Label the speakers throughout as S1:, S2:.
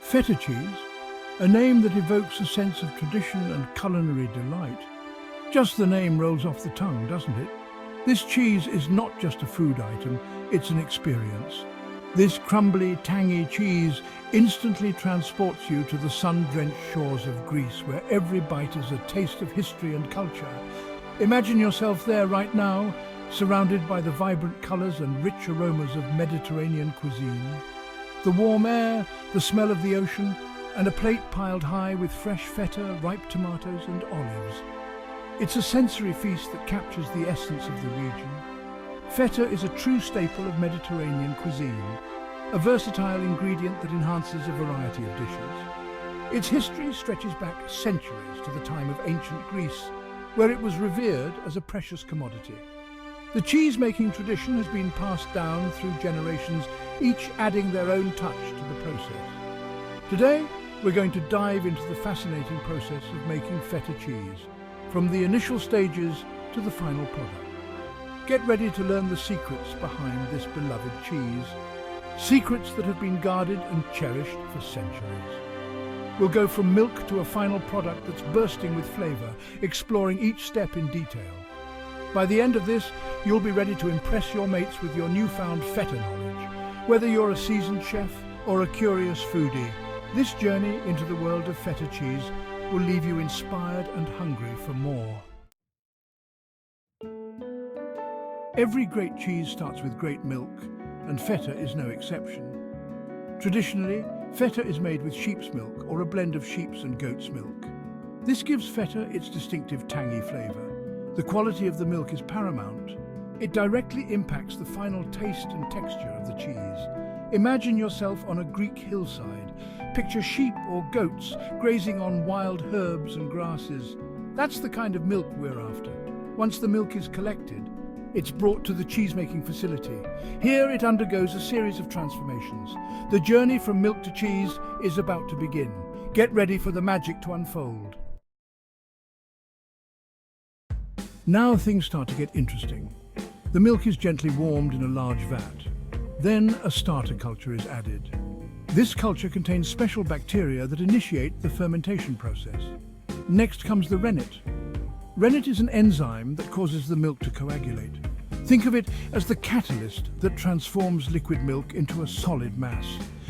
S1: Feta cheese, a name that evokes a sense of tradition and culinary delight. Just the name rolls off the tongue, doesn't it? This cheese is not just a food item, it's an experience. This crumbly, tangy cheese instantly transports you to the sun-drenched shores of Greece, where every bite is a taste of history and culture. Imagine yourself there right now, surrounded by the vibrant colours and rich aromas of Mediterranean cuisine. The warm air, the smell of the ocean, and a plate piled high with fresh feta, ripe tomatoes and olives. It's a sensory feast that captures the essence of the region. Feta is a true staple of Mediterranean cuisine, a versatile ingredient that enhances a variety of dishes. Its history stretches back centuries to the time of ancient Greece, where it was revered as a precious commodity. The cheese-making tradition has been passed down through generations, each adding their own touch to the process. Today, we're going to dive into the fascinating process of making feta cheese, from the initial stages to the final product. Get ready to learn the secrets behind this beloved cheese, secrets that have been guarded and cherished for centuries. We'll go from milk to a final product that's bursting with flavour, exploring each step in detail. By the end of this, you'll be ready to impress your mates with your newfound feta knowledge. Whether you're a seasoned chef or a curious foodie, this journey into the world of feta cheese will leave you inspired and hungry for more. Every great cheese starts with great milk, and feta is no exception. Traditionally, feta is made with sheep's milk or a blend of sheep's and goat's milk. This gives feta its distinctive tangy flavour. The quality of the milk is paramount. It directly impacts the final taste and texture of the cheese. Imagine yourself on a Greek hillside. Picture sheep or goats grazing on wild herbs and grasses. That's the kind of milk we're after. Once the milk is collected, it's brought to the cheese-making facility. Here it undergoes a series of transformations. The journey from milk to cheese is about to begin. Get ready for the magic to unfold. Now things start to get interesting. The milk is gently warmed in a large vat. Then a starter culture is added. This culture contains special bacteria that initiate the fermentation process. Next comes the rennet. Rennet is an enzyme that causes the milk to coagulate. Think of it as the catalyst that transforms liquid milk into a solid mass.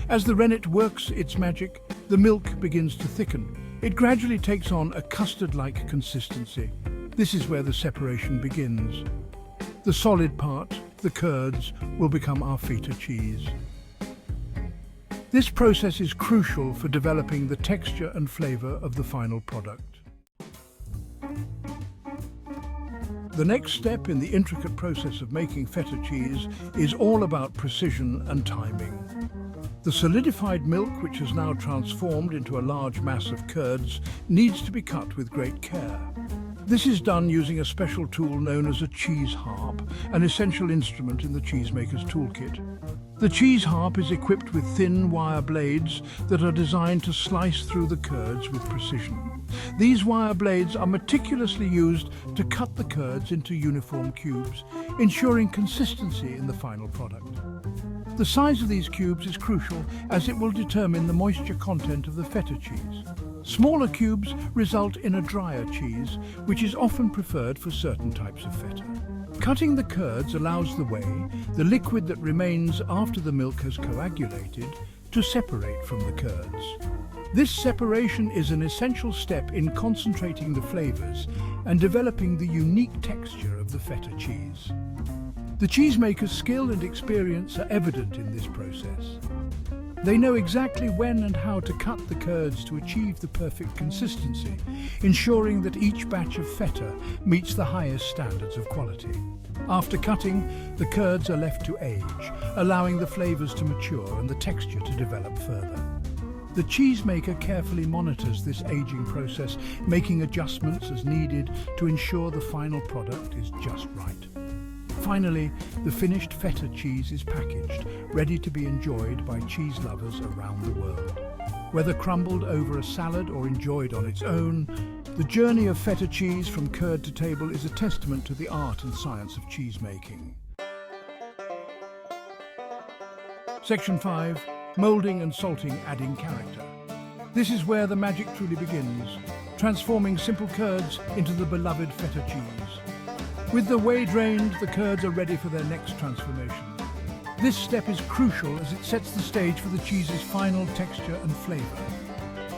S1: As the rennet works its magic, the milk begins to thicken. It gradually takes on a custard-like consistency. This is where the separation begins. The solid part, the curds, will become our feta cheese. This process is crucial for developing the texture and flavour of the final product. The next step in the intricate process of making feta cheese is all about precision and timing. The solidified milk, which has now transformed into a large mass of curds, needs to be cut with great care. This is done using a special tool known as a cheese harp, an essential instrument in the cheesemaker's toolkit. The cheese harp is equipped with thin wire blades that are designed to slice through the curds with precision. These wire blades are meticulously used to cut the curds into uniform cubes, ensuring consistency in the final product. The size of these cubes is crucial as it will determine the moisture content of the feta cheese. Smaller cubes result in a drier cheese, which is often preferred for certain types of feta. Cutting the curds allows the whey, the liquid that remains after the milk has coagulated, to separate from the curds. This separation is an essential step in concentrating the flavors and developing the unique texture of the feta cheese. The cheesemaker's skill and experience are evident in this process. They know exactly when and how to cut the curds to achieve the perfect consistency, ensuring that each batch of feta meets the highest standards of quality. After cutting, the curds are left to age, allowing the flavors to mature and the texture to develop further. The cheesemaker carefully monitors this aging process, making adjustments as needed to ensure the final product is just right. Finally, the finished feta cheese is packaged, ready to be enjoyed by cheese lovers around the world. Whether crumbled over a salad or enjoyed on its own, the journey of feta cheese from curd to table is a testament to the art and science of cheese making. Section 5. Moulding and salting adding character. This is where the magic truly begins, transforming simple curds into the beloved feta cheese. With the whey drained, the curds are ready for their next transformation. This step is crucial as it sets the stage for the cheese's final texture and flavour.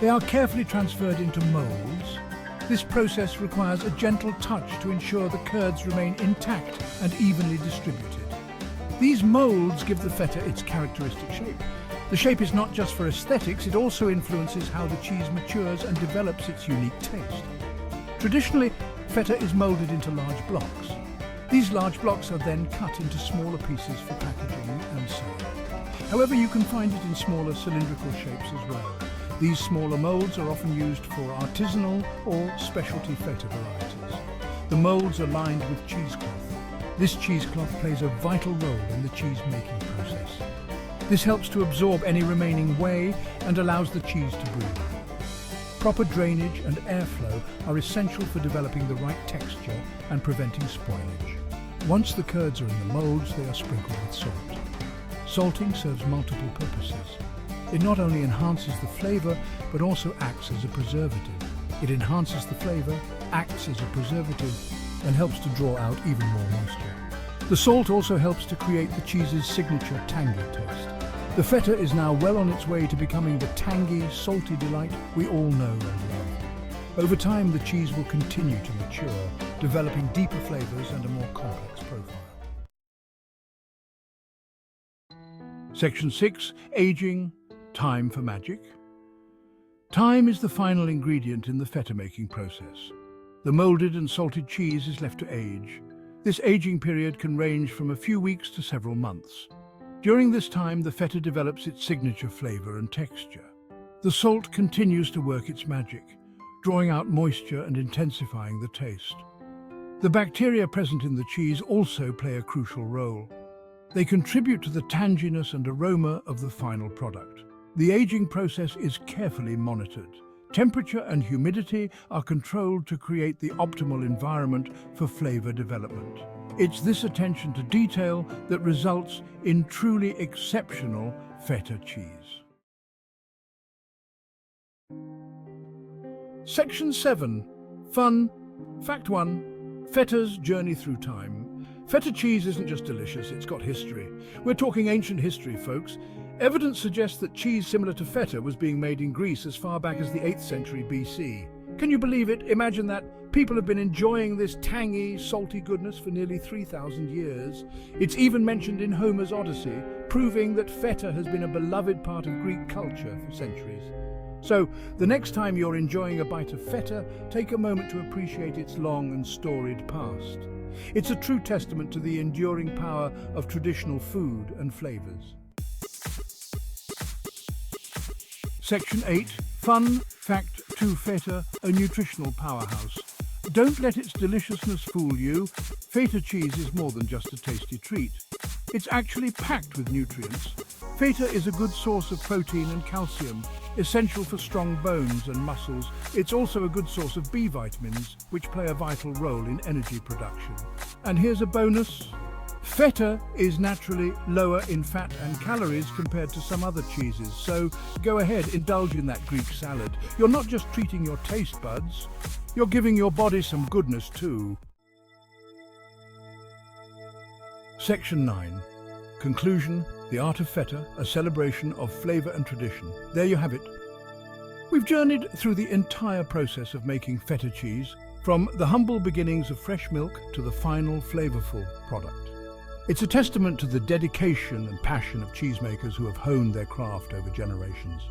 S1: They are carefully transferred into moulds. This process requires a gentle touch to ensure the curds remain intact and evenly distributed. These moulds give the feta its characteristic shape. The shape is not just for aesthetics, it also influences how the cheese matures and develops its unique taste. Traditionally, feta is moulded into large blocks. These large blocks are then cut into smaller pieces for packaging and sale. However, you can find it in smaller cylindrical shapes as well. These smaller moulds are often used for artisanal or specialty feta varieties. The moulds are lined with cheesecloth. This cheesecloth plays a vital role in the cheese-making process. This helps to absorb any remaining whey and allows the cheese to breathe. Proper drainage and airflow are essential for developing the right texture and preventing spoilage. Once the curds are in the moulds, they are sprinkled with salt. Salting serves multiple purposes. It not only enhances the flavour, but also acts as a preservative. It enhances the flavour, acts as a preservative, and helps to draw out even more moisture. The salt also helps to create the cheese's signature tangy taste. The feta is now well on its way to becoming the tangy, salty delight we all know and love. Over time, the cheese will continue to mature, developing deeper flavours and a more complex profile. Section 6. Aging. Time for magic. Time is the final ingredient in the feta making process. The moulded and salted cheese is left to age. This aging period can range from a few weeks to several months. During this time, the feta develops its signature flavour and texture. The salt continues to work its magic, drawing out moisture and intensifying the taste. The bacteria present in the cheese also play a crucial role. They contribute to the tanginess and aroma of the final product. The aging process is carefully monitored. Temperature and humidity are controlled to create the optimal environment for flavour development. It's this attention to detail that results in truly exceptional feta cheese. Section 7. Fun. Fact 1. Feta's journey through time. Feta cheese isn't just delicious, it's got history. We're talking ancient history, folks. Evidence suggests that cheese similar to feta was being made in Greece as far back as the 8th century BC. Can you believe it? Imagine that. People have been enjoying this tangy, salty goodness for nearly 3,000 years. It's even mentioned in Homer's Odyssey, proving that feta has been a beloved part of Greek culture for centuries. So, the next time you're enjoying a bite of feta, take a moment to appreciate its long and storied past. It's a true testament to the enduring power of traditional food and flavours. Section 8. Fun. Fact 2. Feta, a nutritional powerhouse. Don't let its deliciousness fool you. Feta cheese is more than just a tasty treat. It's actually packed with nutrients. Feta is a good source of protein and calcium, essential for strong bones and muscles. It's also a good source of B vitamins, which play a vital role in energy production. And here's a bonus. Feta is naturally lower in fat and calories compared to some other cheeses, so go ahead, indulge in that Greek salad. You're not just treating your taste buds, you're giving your body some goodness too. Section 9. Conclusion. The art of feta, a celebration of flavour and tradition. There you have it. We've journeyed through the entire process of making feta cheese, from the humble beginnings of fresh milk to the final flavourful product. It's a testament to the dedication and passion of cheesemakers who have honed their craft over generations.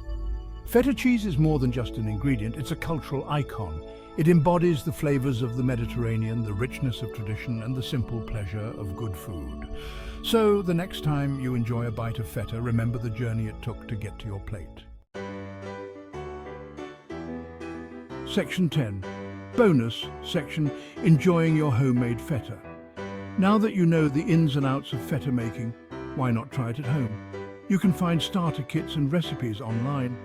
S1: Feta cheese is more than just an ingredient, it's a cultural icon. It embodies the flavours of the Mediterranean, the richness of tradition, and the simple pleasure of good food. So, the next time you enjoy a bite of feta, remember the journey it took to get to your plate. Section 10. Bonus section, enjoying your homemade feta. Now that you know the ins and outs of feta making, why not try it at home? You can find starter kits and recipes online.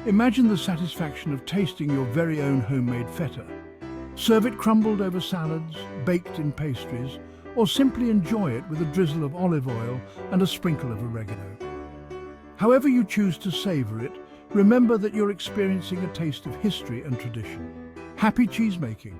S1: Imagine the satisfaction of tasting your very own homemade feta. Serve it crumbled over salads, baked in pastries, or simply enjoy it with a drizzle of olive oil and a sprinkle of oregano. However you choose to savour it, remember that you're experiencing a taste of history and tradition. Happy cheesemaking!